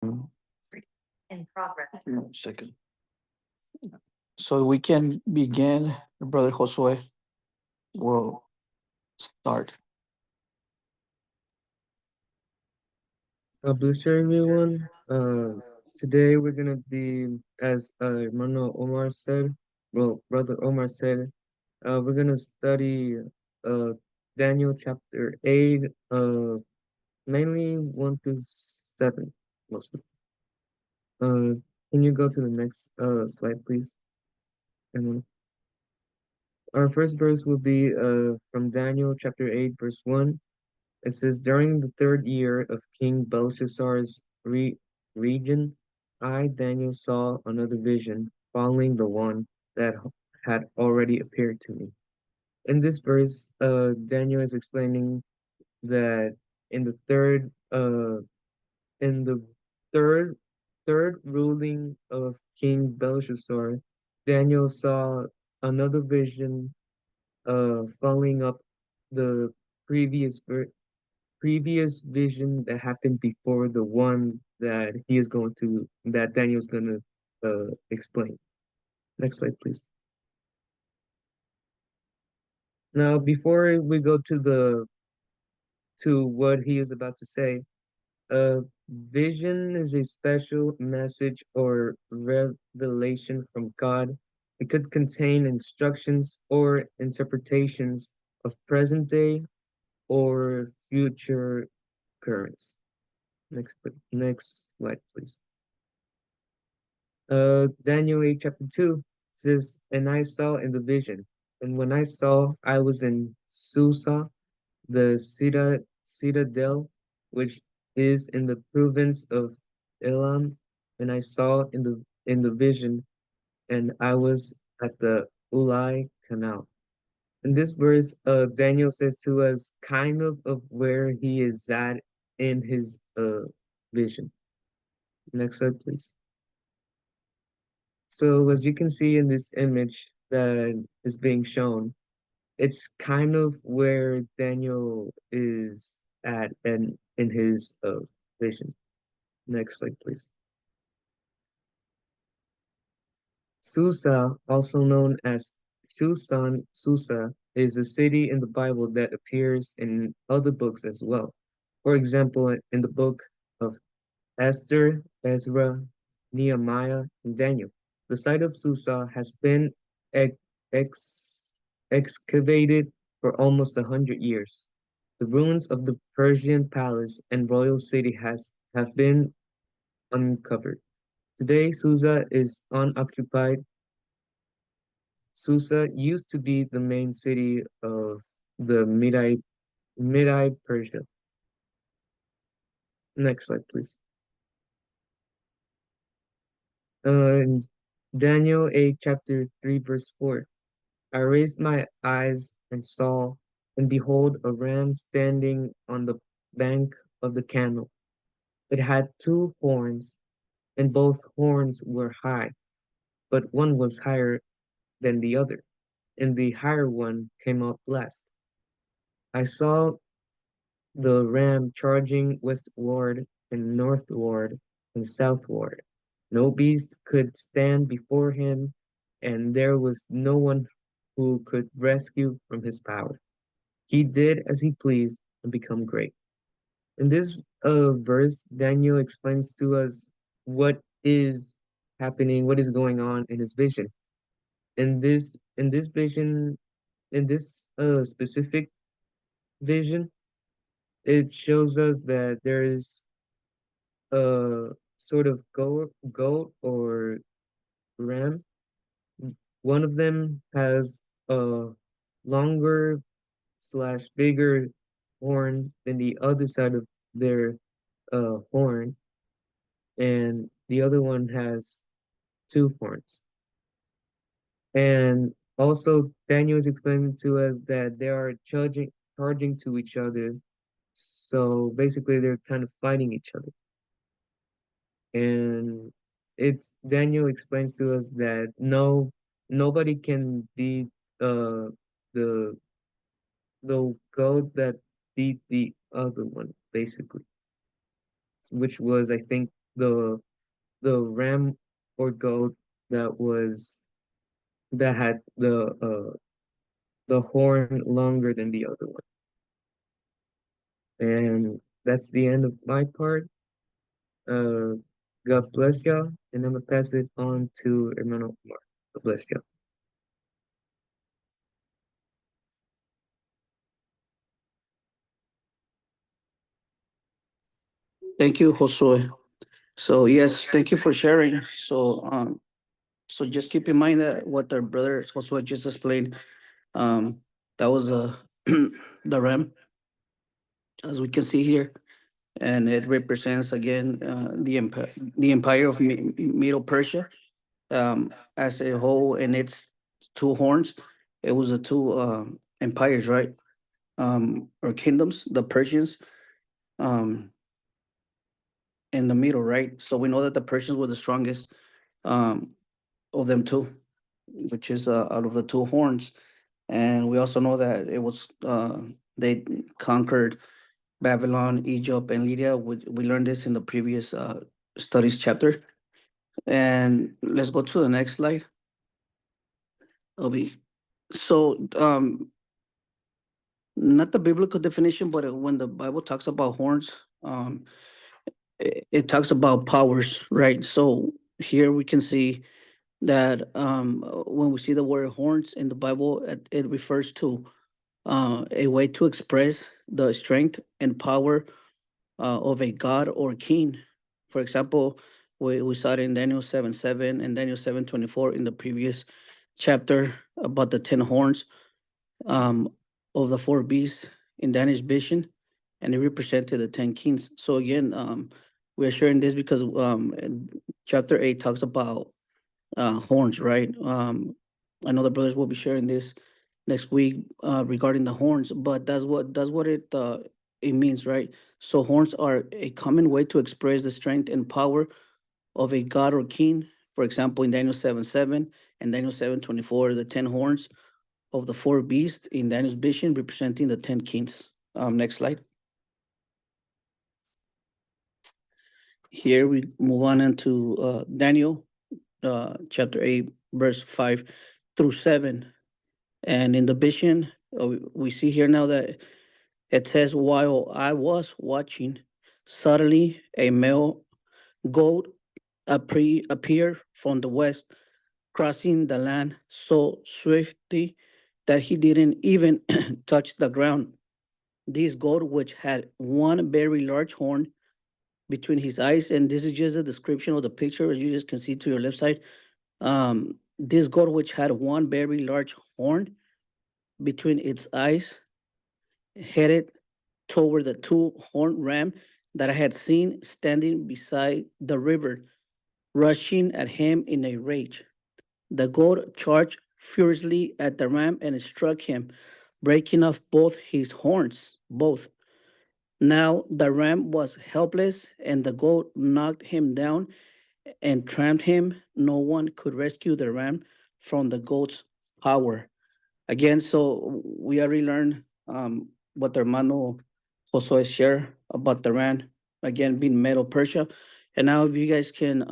Mm, one second. So we can begin, Brother Josue. We'll start. Bless you, everyone. Today we're gonna be, as Hermano Omar said, well, Brother Omar said, we're gonna study uh Daniel chapter 8, mainly 1 to 7, mostly. Uh, can you go to the next slide, please? Hermano? Our first verse will be from Daniel chapter 8, verse 1. It says, during the third year of King Belshazzar's region, I, Daniel, saw another vision following the one that had already appeared to me. In this verse, Daniel is explaining that in the in the third, third ruling of King Belshazzar, Daniel saw another vision, following up the previous previous vision that happened before the one that Daniel's gonna explain. Next slide, please. Now, before we go to what he is about to say, vision is a special message or revelation from God. It could contain instructions or interpretations of present day or future occurrence. Next slide, please. Daniel 8, chapter 2 says, and I saw in the vision, and when I saw, I was in Susa, the citadel, which is in the province of Elam, and I saw in the vision, and I was at the Ulai Canal. In this verse, Daniel says to us of where he is at in his vision. Next slide, please. So as you can see in this image that is being shown, it's kind of where Daniel is at and in his vision. Next slide, please. Susa, also known as Shusan Susa, is a city in the Bible that appears in other books as well. For example, in the book of Esther, Ezra, Nehemiah, and Daniel. The site of Susa has been ex ex excavated for almost 100 years. The ruins of the Persian palace and royal city have been uncovered. Today, Susa is unoccupied. Susa used to be the main city of the Midi Persia. Next slide, please. In Daniel 8, chapter 3, verse 4. I raised my eyes and saw, and behold, a ram standing on the bank of the canal. It had two horns, and both horns were high, but one was higher than the other, and the higher one came up last. I saw the ram charging westward and northward and southward. No beast could stand before him, and there was no one who could rescue from his power. He did as he pleased and become great. In this verse, Daniel explains to us what is happening, what is going on in his vision. In this vision, in this specific vision, it shows us that there is a sort of goat or ram. One of them has a longer slash bigger horn than the other side of their horn, and the other one has two horns. And also, Daniel is explaining to us that they are charging to each other. So basically, they're kind of fighting each other. And it's Daniel explains to us that nobody can beat uh the the goat that beat the other one, basically, which was I think the the ram or goat that was that had the horn longer than the other one. And that's the end of my part. Uh, God bless y'all, and I'm gonna pass it on to Hermano Omar. God bless y'all. Thank you, Josue. So yes, thank you for sharing. So just keep in mind that what our brother Josue just explained, um, that was the ram, as we can see here, and it represents again the empire of Middle Persia, as a whole, and its two horns. It was the two empires, right? Or kingdoms, the Persians, um, in the middle, right? So we know that the Persians were the strongest, um, of them two, which is out of the two horns. And we also know that it was they conquered Babylon, Egypt, and Lydia. We learned this in the previous studies chapter. And let's go to the next slide. Obi. So, not the biblical definition, but when the Bible talks about horns, it talks about powers, right? So here we can see that when we see the word horns in the Bible, it refers to a way to express the strength and power of a god or king. For example, we saw it in Daniel 7:7 and Daniel 7:24 in the previous chapter about the 10 horns, um, of the four beasts in Daniel's vision, and it represented the 10 kings. So again, we're sharing this because chapter 8 talks about horns, right? I know the brothers will be sharing this next week regarding the horns, but that's what it means, right? So horns are a common way to express the strength and power of a god or king. For example, in Daniel 7:7 and Daniel 7:24, the 10 horns of the four beasts in Daniel's vision representing the 10 kings. Next slide. Here we move on into Daniel chapter 8, verse 5 through 7. And in the vision, we see here now that it says, while I was watching, suddenly a male goat appeared from the west, crossing the land so swiftly that he didn't even touch the ground. This goat, which had one very large horn between his eyes, and this is just a description of the picture, as you just can see to your left side. This goat, which had one very large horn between its eyes, headed toward the two horned ram that I had seen standing beside the river, rushing at him in a rage. The goat charged furiously at the ram and struck him, breaking off both his horns. Both. Now the ram was helpless, and the goat knocked him down and trampled him. No one could rescue the ram from the goat's power. Again, so we already learned what the hermano Josue shared about the ram, again, being Medo Persia. And now, if you guys can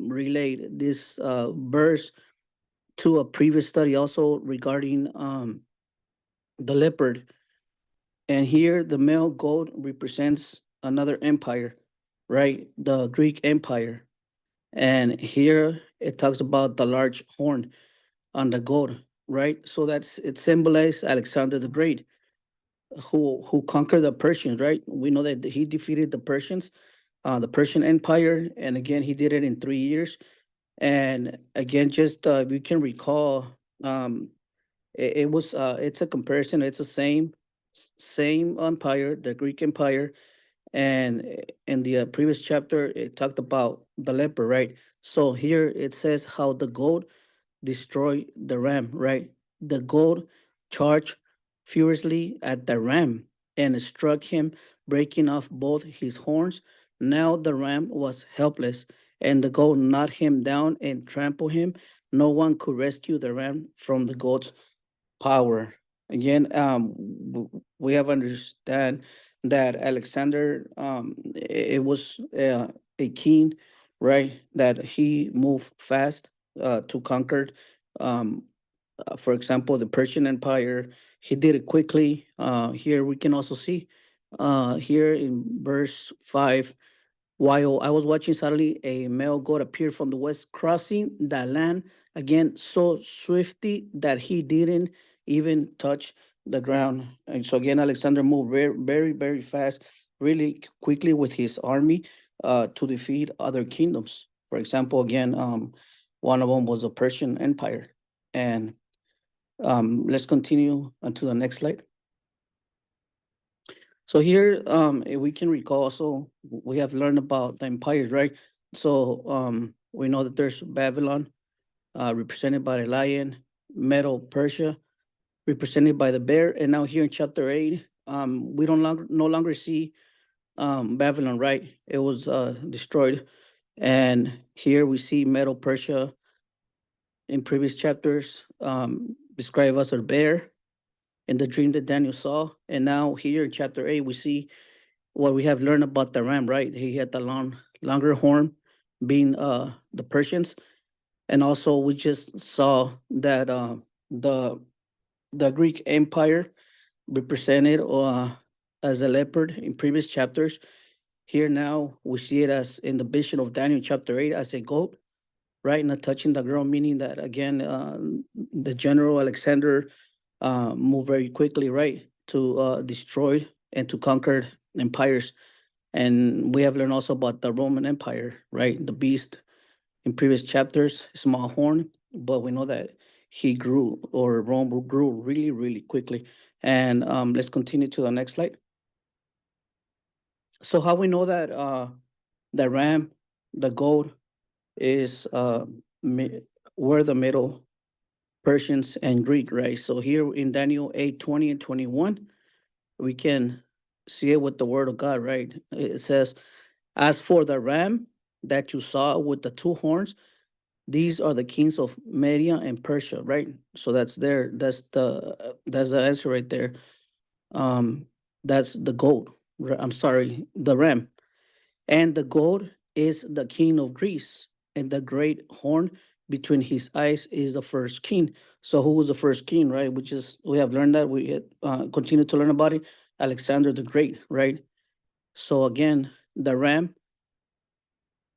relate this verse to a previous study also regarding the leopard. And here, the male goat represents another empire, right? The Greek Empire. And here it talks about the large horn on the goat, right? So that's it symbolizes Alexander the Great, who conquered the Persians, right? We know that he defeated the Persians, the Persian Empire, and again he did it in 3 years. And again, just if you can recall, it was it's a comparison. It's the same empire, the Greek Empire, and in the previous chapter it talked about the leper, right? So here it says how the goat destroy the ram, right? The goat charged furiously at the ram and struck him, breaking off both his horns. Now the ram was helpless, and the goat knocked him down and trampled him. No one could rescue the ram from the goat's power. Again, we have understand that Alexander, it was a king right? That he moved fast to conquer. Um, for example, the Persian Empire. He did it quickly. Here we can also see here in verse 5, while I was watching, suddenly a male goat appeared from the west, crossing the land again so swiftly that he didn't even touch the ground. And so again, Alexander moved very, very, very fast, really quickly with his army to defeat other kingdoms. For example, again, one of them was the Persian Empire. And let's continue on to the next slide. So here, if we can recall, also we have learned about the empires, right? So we know that there's Babylon, represented by the lion, Medo Persia, represented by the bear, and now here in chapter 8, we don't longer no longer see Babylon, right? It was destroyed, and here we see Medo Persia in previous chapters described as a bear in the dream that Daniel saw, and now here in chapter 8 we see what we have learned about the ram, right? He had the longer horn, being the Persians, and also we just saw that the the Greek Empire represented as a leopard in previous chapters. Here now we see it as in the vision of Daniel chapter 8 as a goat, right? Not touching the ground, meaning that again the general Alexander moved very quickly, right, to destroy and to conquer empires. And we have learned also about the Roman Empire, right? The beast in previous chapters, small horn, but we know that he grew, or Rome grew really, really quickly. And let's continue to the next slide. So how we know that the ram, the goat, is were the Middle Persians and Greek, right? So here in Daniel 8:20 and 21, we can see it with the word of God, right? It says, as for the ram that you saw with the two horns, these are the kings of Media and Persia, right? So that's there. That's the answer right there. Um, that's the goat. I'm sorry, the ram. And the goat is the king of Greece, and the great horn between his eyes is the first king. So who was the first king, right? We have learned that we continue to learn about it. Alexander the Great, right? So again, the ram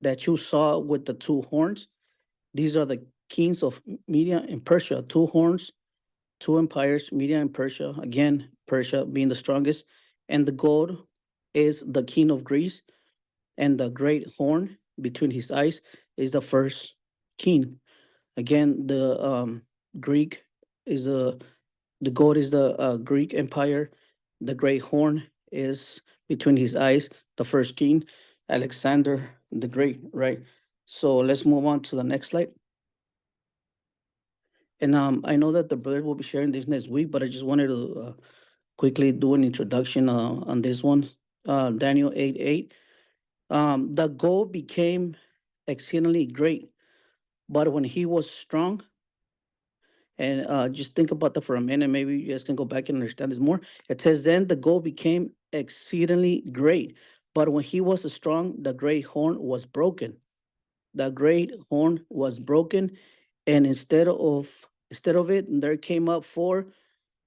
that you saw with the two horns, these are the kings of Media and Persia, two horns, two empires, Media and Persia. Again, Persia being the strongest. And the goat is the king of Greece, and the great horn between his eyes is the first king. Again, Greek is the goat is the Greek empire. The great horn is between his eyes, the first king, Alexander the Great, right? So let's move on to the next slide. And I know that the brother will be sharing this next week, but I just wanted to quickly do an introduction on this one. Daniel 8:8. The goal became exceedingly great, but when he was strong, and just think about that for a minute, maybe you guys can go back and understand this more. It says, then the goal became exceedingly great, but when he was strong, the great horn was broken. The great horn was broken, and instead of it, there came up four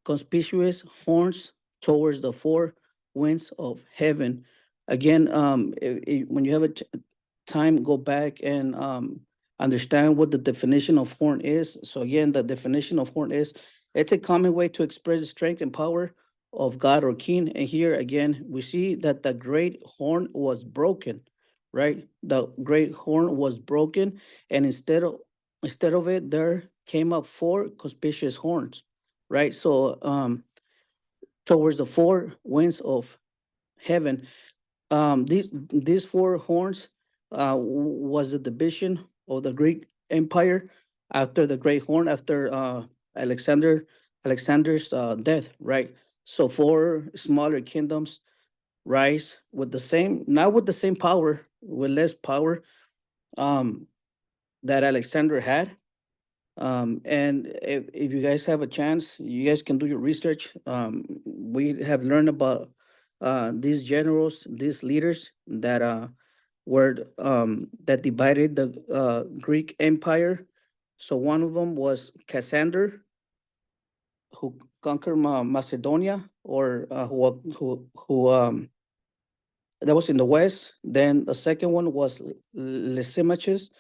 conspicuous horns towards the four winds of heaven. Again, when you have time, go back and understand what the definition of horn is. So again, the definition of horn is, it's a common way to express the strength and power of God or king. And here again, we see that the great horn was broken, right? The great horn was broken, and instead of it, there came up four conspicuous horns, right? So towards the four winds of heaven, these four horns was the division of the Greek Empire after the Great Horn, after Alexander's death, right? So four smaller kingdoms rise with the same, not with the same power, with less power um, that Alexander had. And if you guys have a chance, you guys can do your research. We have learned about these generals, these leaders that were that divided the Greek Empire. So one of them was Cassander, who conquered Macedonia, or who that was in the west. Then the second one was Lysimachus,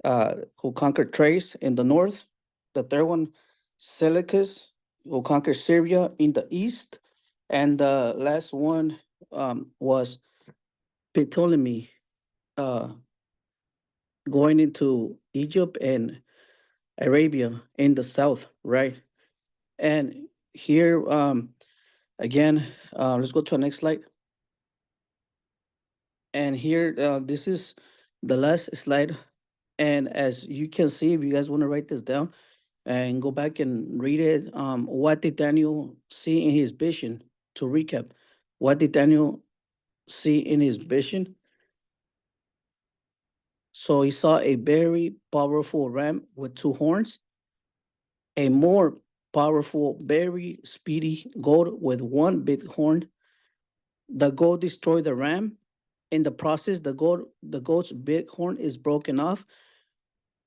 who conquered Thrace in the north. The third one, Seleucus, who conquered Syria in the east. And the last one was Ptolemy, uh, going into Egypt and Arabia in the south, right? And here, again, let's go to the next slide. And here, this is the last slide. And as you can see, if you guys want to write this down and go back and read it, what did Daniel see in his vision? To recap, what did Daniel see in his vision? So he saw a very powerful ram with two horns, a more powerful, very speedy goat with one big horn. The goat destroyed the ram. In the process, the goat's big horn is broken off.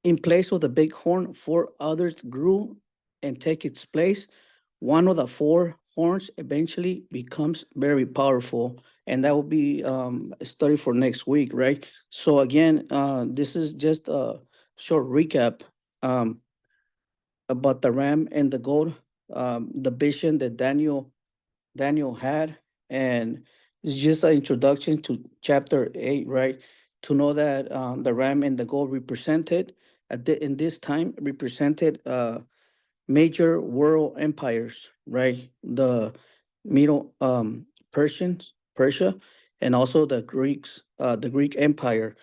In place of the big horn, four others grew and take its place. One of the four horns eventually becomes very powerful, and that will be a study for next week, right? So again, this is just a short recap um, about the ram and the goat, the vision that Daniel had, and it's just an introduction to chapter 8, right? To know that the ram and the goat represented in this time represented major world empires, right? The Middle Persia, and also the Greek Empire.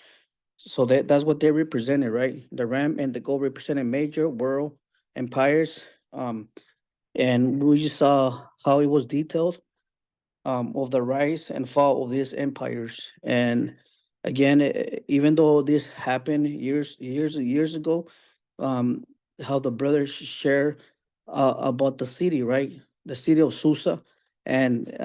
So that's what they represented, right? The ram and the goat represented major world empires. And we just saw how it was detailed of the rise and fall of these empires. And again, even though this happened years ago, um, how the brothers share about the city, right? The city of Susa, and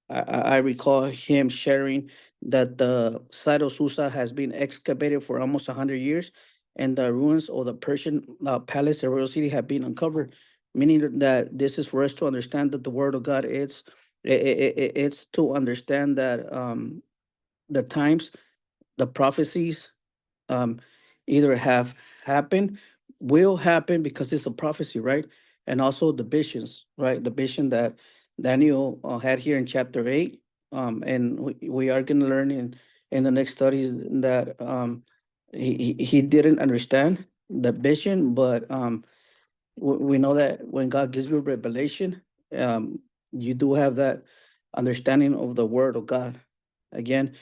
I recall him sharing that the site of Susa has been excavated for almost 100 years, and the ruins of the Persian palace and royal city have been uncovered, meaning that this is for us to understand that the word of God is it's to understand that the times, the prophecies, um, either have happened, will happen because it's a prophecy, right? And also the visions, right? The vision that Daniel had here in chapter 8. And we are going to learn in the next studies that he didn't understand the vision, but we know that when God gives you revelation, um, you do have that understanding of the Word of God. Again,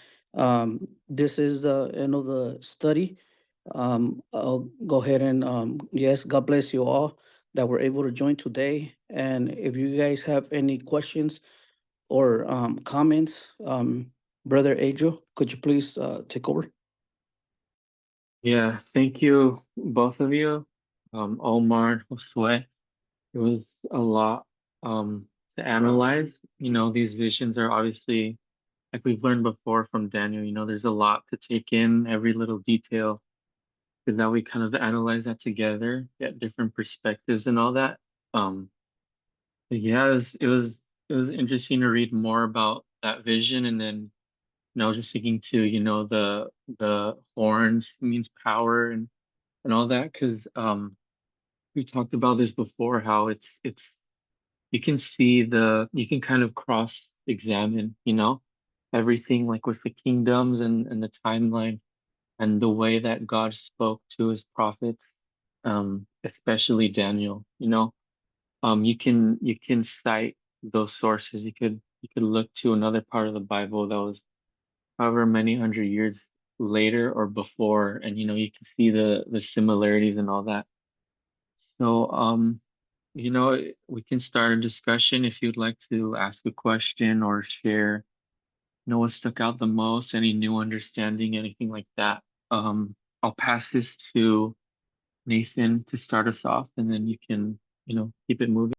this is the end of the study. I'll go ahead and yes, God bless you all that were able to join today. And if you guys have any questions or comments, Brother Adriel, could you please take over? Yeah, thank you, both of you, Omar and Josue. It was a lot to analyze. These visions are obviously, like we've learned before from Daniel, there's a lot to take in, every little detail, because now we kind of analyze that together, get different perspectives and all that. But yeah, it was interesting to read more about that vision, and then just thinking too, the horns means power and all that, because we talked about this before, how it's you can kind of cross examine, everything, like with the kingdoms and the timeline and the way that God spoke to his prophets, especially Daniel, you can cite those sources. You could look to another part of the Bible that was however many hundred years later or before, and you can see the similarities and all that. So we can start a discussion if you'd like to ask a question or share, what stuck out the most, any new understanding, anything like that. I'll pass this to Nathan to start us off, and then you can, keep it moving.